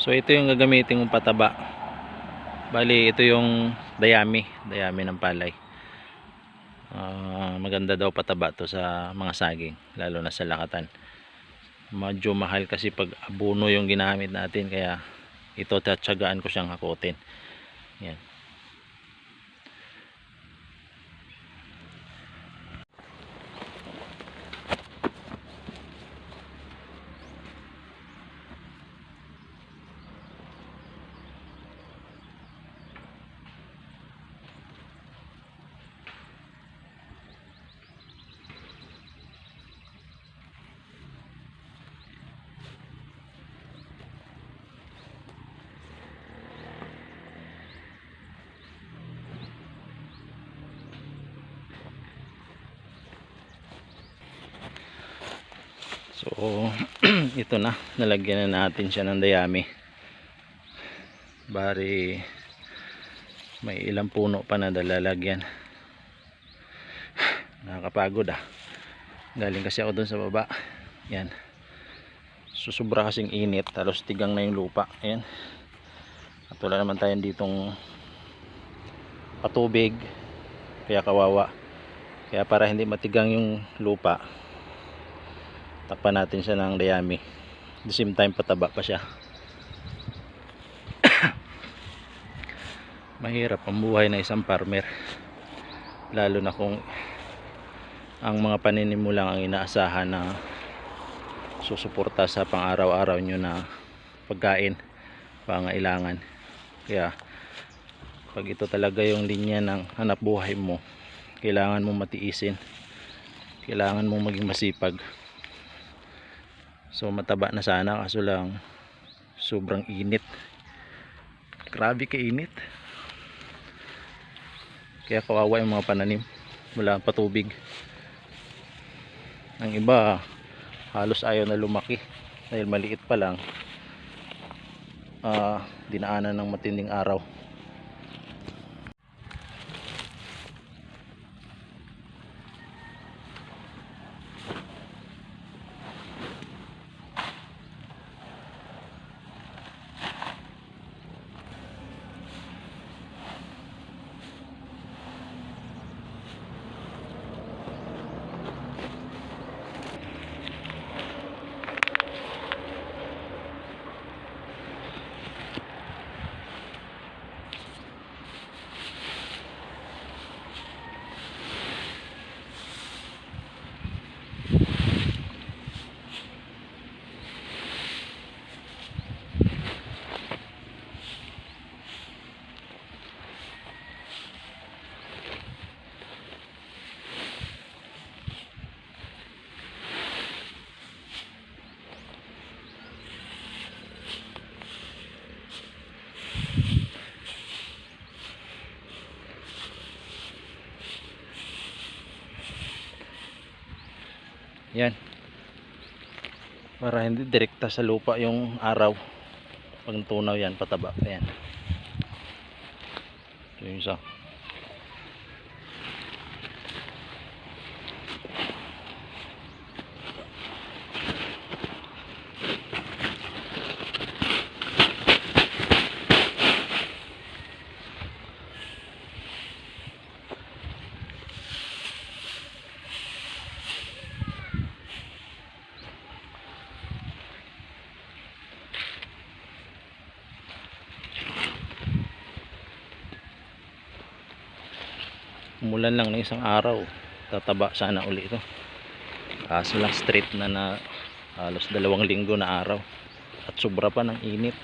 So ito yung gagamitin kong pataba. Bali ito yung dayami ng palay. Maganda daw pataba to sa mga saging, lalo na sa lakatan. Medyo mahal kasi pag abono yung ginamit natin, kaya ito tatsagaan ko siyang hakutin. Yan. So ito na, nalagyan na natin siya ng dayami. Bari may ilang puno pa na dalalagyan. Nakakapagod galing kasi ako dun sa baba. Yan, susubra kasing init, talos tigang na yung lupa. Ayan, at wala naman tayong ditong patubig, kaya kawawa. Kaya para hindi matigang yung lupa, takpan natin siya ng dayami. At the same time pataba pa siya. Mahirap ang buhay ng isang farmer, lalo na kung ang mga paninim mo lang ang inaasahan na susuporta sa pang-araw-araw nyo na pagkain, pangailangan. Kaya pag ito talaga yung linya ng hanap buhay mo, kailangan mo matiisin, kailangan mo maging masipag. So mataba na sana, kaso lang sobrang init, grabe kainit. Kaya kawawa yung mga pananim, wala pa tubig. Ang iba halos ayaw na lumaki dahil maliit pa lang, dinaanan ng matinding araw. Yan, para hindi direkta sa lupa yung araw. Pag tunaw yan, pataba. Ayan, ito yung isa. Umulan lang ng isang araw, tataba sana uli ito. Kaso lang straight na halos 2 linggo na araw at sobra pa ng init.